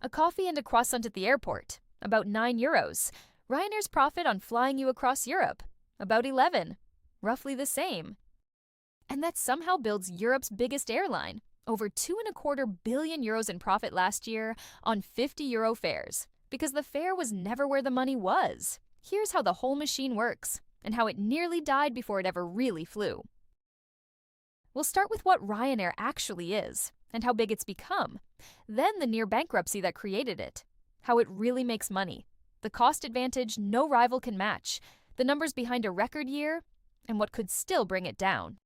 A coffee and a croissant at the airport, about €9. Ryanair's profit on flying you across Europe, about 11. Roughly the same. And that somehow builds Europe's biggest airline, over €2.25 billion in profit last year on €50 fares, because the fare was never where the money was. Here's how the whole machine works, and how it nearly died before it ever really flew. We'll start with what Ryanair actually is, and how big it's become. Then the near bankruptcy that created it, how it really makes money, the cost advantage no rival can match, the numbers behind a record year, and what could still bring it down.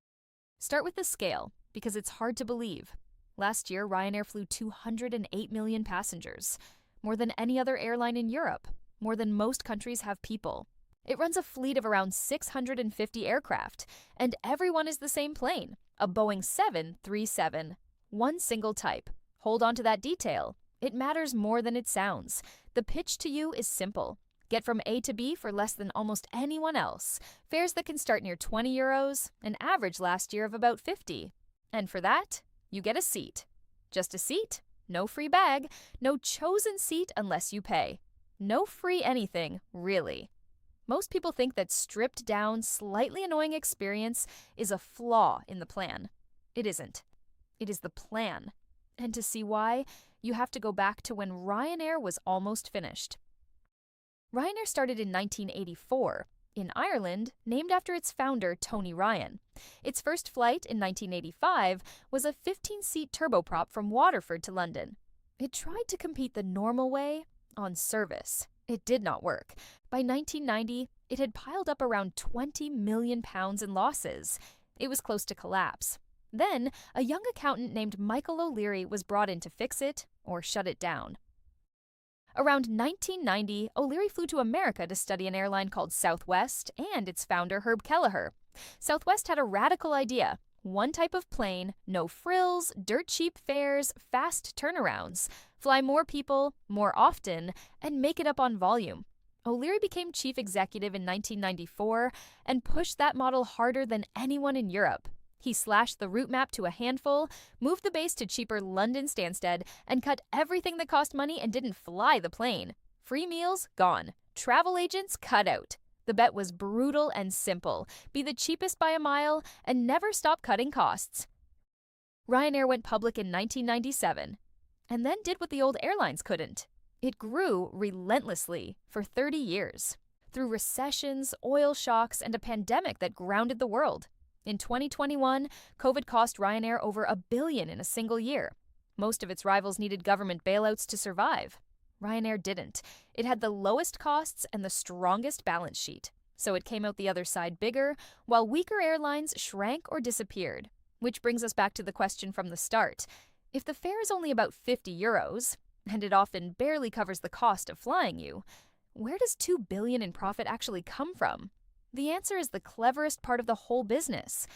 Start with the scale, because it's hard to believe. Last year, Ryanair flew 208 million passengers, more than any other airline in Europe, more than most countries have people. It runs a fleet of around 650 aircraft, and everyone is the same plane, a Boeing 737, one single type. Hold on to that detail. It matters more than it sounds. The pitch to you is simple. Get from A to B for less than almost anyone else. Fares that can start near €20, an average last year of about 50. And for that, you get a seat. Just a seat, no free bag, no chosen seat unless you pay. No free anything, really. Most people think that stripped down, slightly annoying experience is a flaw in the plan. It isn't. It is the plan. And to see why, you have to go back to when Ryanair was almost finished. Ryanair started in 1984, in Ireland, named after its founder, Tony Ryan. Its first flight in 1985 was a 15-seat turboprop from Waterford to London. It tried to compete the normal way on service. It did not work. By 1990, it had piled up around £20 million in losses. It was close to collapse. Then, a young accountant named Michael O'Leary was brought in to fix it or shut it down. Around 1990, O'Leary flew to America to study an airline called Southwest and its founder, Herb Kelleher. Southwest had a radical idea. One type of plane, no frills, dirt-cheap fares, fast turnarounds. Fly more people, more often, and make it up on volume. O'Leary became chief executive in 1994 and pushed that model harder than anyone in Europe. He slashed the route map to a handful, moved the base to cheaper London Stansted, and cut everything that cost money and didn't fly the plane. Free meals, gone. Travel agents, cut out. The bet was brutal and simple. Be the cheapest by a mile and never stop cutting costs. Ryanair went public in 1997 and then did what the old airlines couldn't. It grew relentlessly for 30 years, through recessions, oil shocks, and a pandemic that grounded the world. In 2021, COVID cost Ryanair over $1 billion in a single year. Most of its rivals needed government bailouts to survive. Ryanair didn't. It had the lowest costs and the strongest balance sheet, so it came out the other side bigger, while weaker airlines shrank or disappeared. Which brings us back to the question from the start. If the fare is only about €50, and it often barely covers the cost of flying you, where does $2 billion in profit actually come from? The answer is the cleverest part of the whole business.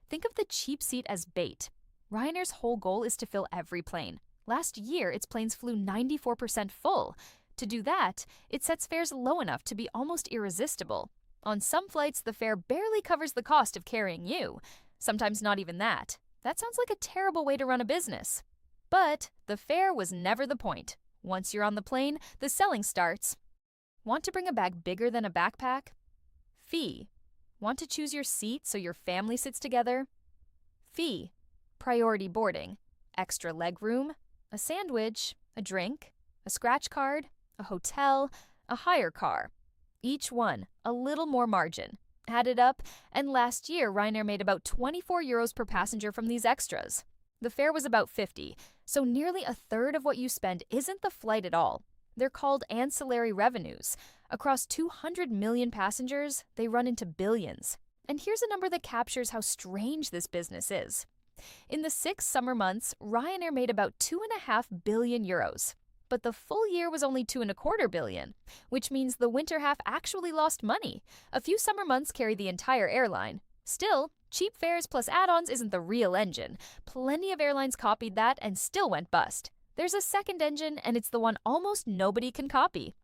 Think of the cheap seat as bait. Ryanair's whole goal is to fill every plane. Last year, its planes flew 94% full. To do that, it sets fares low enough to be almost irresistible. On some flights, the fare barely covers the cost of carrying you. Sometimes not even that. That sounds like a terrible way to run a business. But the fare was never the point. Once you're on the plane, the selling starts. Want to bring a bag bigger than a backpack? Fee. Want to choose your seat so your family sits together? Fee. Priority boarding. Extra legroom. A sandwich. A drink. A scratch card. A hotel. A hire car. Each one, a little more margin. Added up, and last year Ryanair made about €24 per passenger from these extras. The fare was about 50, so nearly a third of what you spend isn't the flight at all. They're called ancillary revenues. Across 200 million passengers, they run into billions. And here's a number that captures how strange this business is. In the 6 summer months, Ryanair made about €2.5 billion. But the full year was only $2.25 billion, which means the winter half actually lost money. A few summer months carried the entire airline. Still, cheap fares plus add-ons isn't the real engine. Plenty of airlines copied that and still went bust. There's a second engine, and it's the one almost nobody can copy.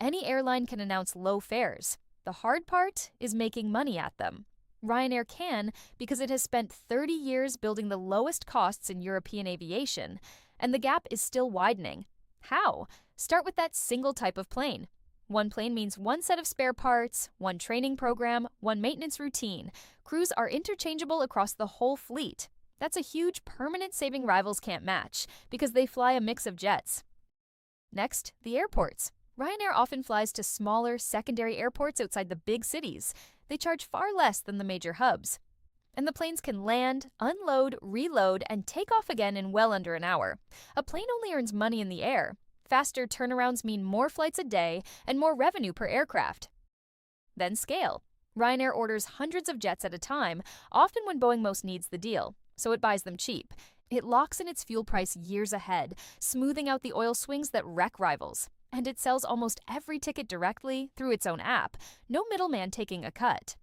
Any airline can announce low fares. The hard part is making money at them. Ryanair can because it has spent 30 years building the lowest costs in European aviation, and the gap is still widening. How? Start with that single type of plane. One plane means one set of spare parts, one training program, one maintenance routine. Crews are interchangeable across the whole fleet. That's a huge permanent saving rivals can't match because they fly a mix of jets. Next, the airports. Ryanair often flies to smaller, secondary airports outside the big cities. They charge far less than the major hubs. And the planes can land, unload, reload, and take off again in well under an hour. A plane only earns money in the air. Faster turnarounds mean more flights a day and more revenue per aircraft. Then scale. Ryanair orders hundreds of jets at a time, often when Boeing most needs the deal, so it buys them cheap. It locks in its fuel price years ahead, smoothing out the oil swings that wreck rivals. And it sells almost every ticket directly through its own app, no middleman taking a cut.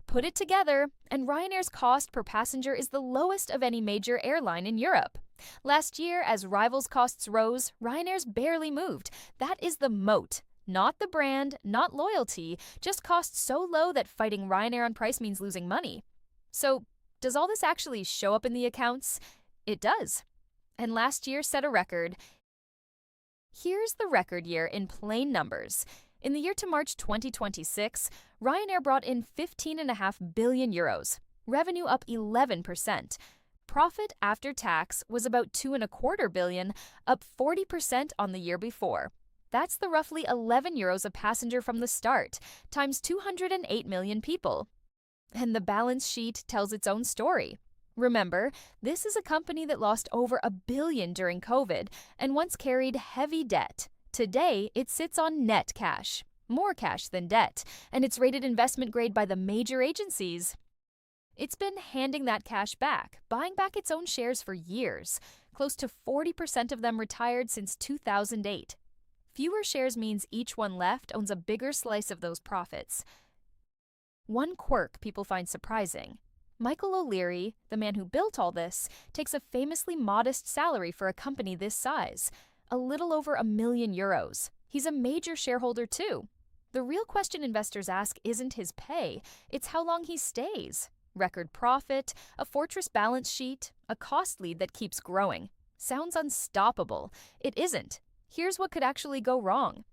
Put it together, and Ryanair's cost per passenger is the lowest of any major airline in Europe. Last year, as rivals' costs rose, Ryanair's barely moved. That is the moat. Not the brand, not loyalty, just costs so low that fighting Ryanair on price means losing money. So, does all this actually show up in the accounts? It does. And last year set a record. Here's the record year in plain numbers. In the year to March 2026, Ryanair brought in 15.5 billion euros, revenue up 11%. Profit after tax was about 2.25 billion, up 40% on the year before. That's the roughly 11 euros a passenger from the start, times 208 million people. And the balance sheet tells its own story. Remember, this is a company that lost over $1 billion during COVID and once carried heavy debt. Today, it sits on net cash, more cash than debt, and it's rated investment grade by the major agencies. It's been handing that cash back, buying back its own shares for years. Close to 40% of them retired since 2008. Fewer shares means each one left owns a bigger slice of those profits. One quirk people find surprising. Michael O'Leary, the man who built all this, takes a famously modest salary for a company this size, a little over €1 million. He's a major shareholder too. The real question investors ask isn't his pay, it's how long he stays. Record profit, a fortress balance sheet, a cost lead that keeps growing. Sounds unstoppable. It isn't. Here's what could actually go wrong.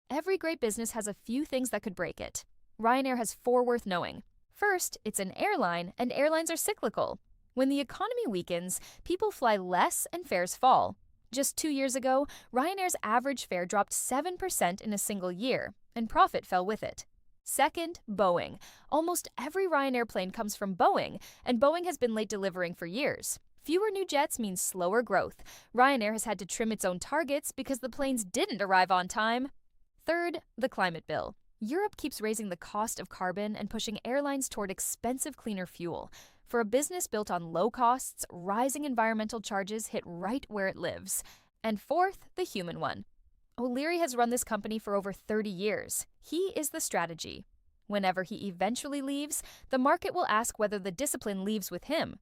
Every great business has a few things that could break it. Ryanair has 4 worth knowing. First, it's an airline, and airlines are cyclical. When the economy weakens, people fly less and fares fall. Just 2 years ago, Ryanair's average fare dropped 7% in a single year, and profit fell with it. Second, Boeing. Almost every Ryanair plane comes from Boeing, and Boeing has been late delivering for years. Fewer new jets means slower growth. Ryanair has had to trim its own targets because the planes didn't arrive on time. Third, the climate bill. Europe keeps raising the cost of carbon and pushing airlines toward expensive, cleaner fuel. For a business built on low costs, rising environmental charges hit right where it lives. And fourth, the human one. O'Leary has run this company for over 30 years. He is the strategy. Whenever he eventually leaves, the market will ask whether the discipline leaves with him.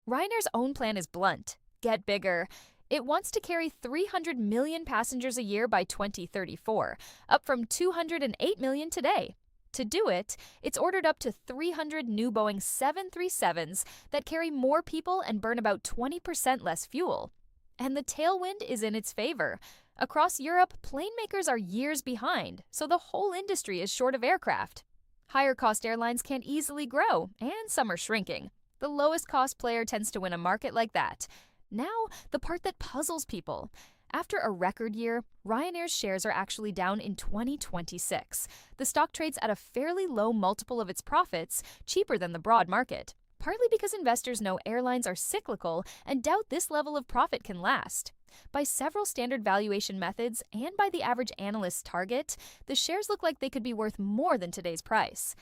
Ryanair's own plan is blunt. Get bigger. It wants to carry 300 million passengers a year by 2034, up from 208 million today. To do it, it's ordered up to 300 new Boeing 737s that carry more people and burn about 20% less fuel. And the tailwind is in its favor. Across Europe, plane makers are years behind, so the whole industry is short of aircraft. Higher-cost airlines can't easily grow, and some are shrinking. The lowest-cost player tends to win a market like that. Now, the part that puzzles people. After a record year, Ryanair's shares are actually down in 2026. The stock trades at a fairly low multiple of its profits, cheaper than the broad market, partly because investors know airlines are cyclical and doubt this level of profit can last. By several standard valuation methods and by the average analyst's target, the shares look like they could be worth more than today's price.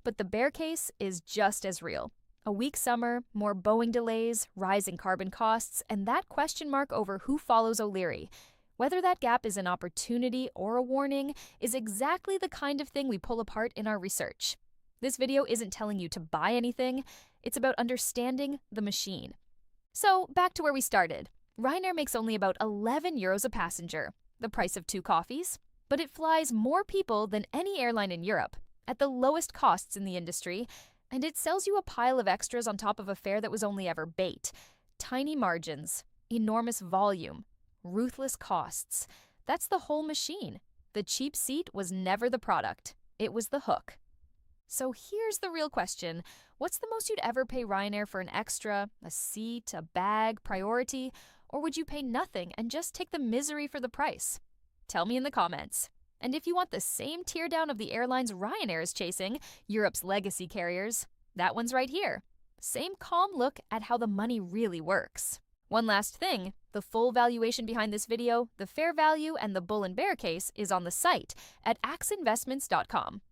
But the bear case is just as real. A weak summer, more Boeing delays, rising carbon costs, and that question mark over who follows O'Leary. Whether that gap is an opportunity or a warning is exactly the kind of thing we pull apart in our research. This video isn't telling you to buy anything, it's about understanding the machine. So, back to where we started. Ryanair makes only about 11 euros a passenger, the price of 2 coffees, but it flies more people than any airline in Europe, at the lowest costs in the industry, and it sells you a pile of extras on top of a fare that was only ever bait. Tiny margins, enormous volume. Ruthless costs. That's the whole machine. The cheap seat was never the product. It was the hook. So here's the real question. What's the most you'd ever pay Ryanair for an extra, a seat, a bag, priority? Or would you pay nothing and just take the misery for the price? Tell me in the comments. And if you want the same teardown of the airlines Ryanair is chasing, Europe's legacy carriers, that one's right here. Same calm look at how the money really works. One last thing, the full valuation behind this video, the fair value, and the bull and bear case is on the site at acceinvestments.com.